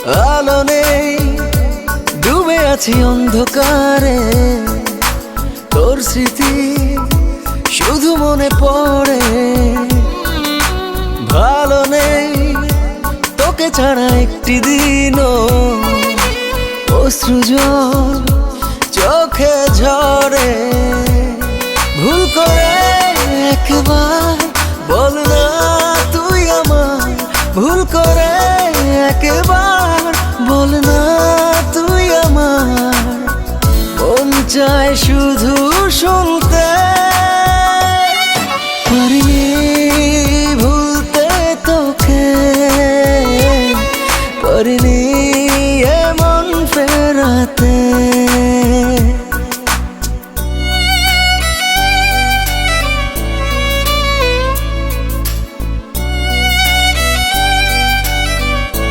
আলো নেই, ডুবে আছি অন্ধকারে। তোর স্মৃতি শুধু মনে পড়ে। ভালো নেই তোকে ছাড়া একটি দিনও, অশ্রু জল চোখে ঝরে। ভুল করে একবার বল না তুই আমার, ভুল করে একবার বল না তুই আমার। মন চায় শুধু শুনতে, পারিনি ভুলতে তোকে, পারিনি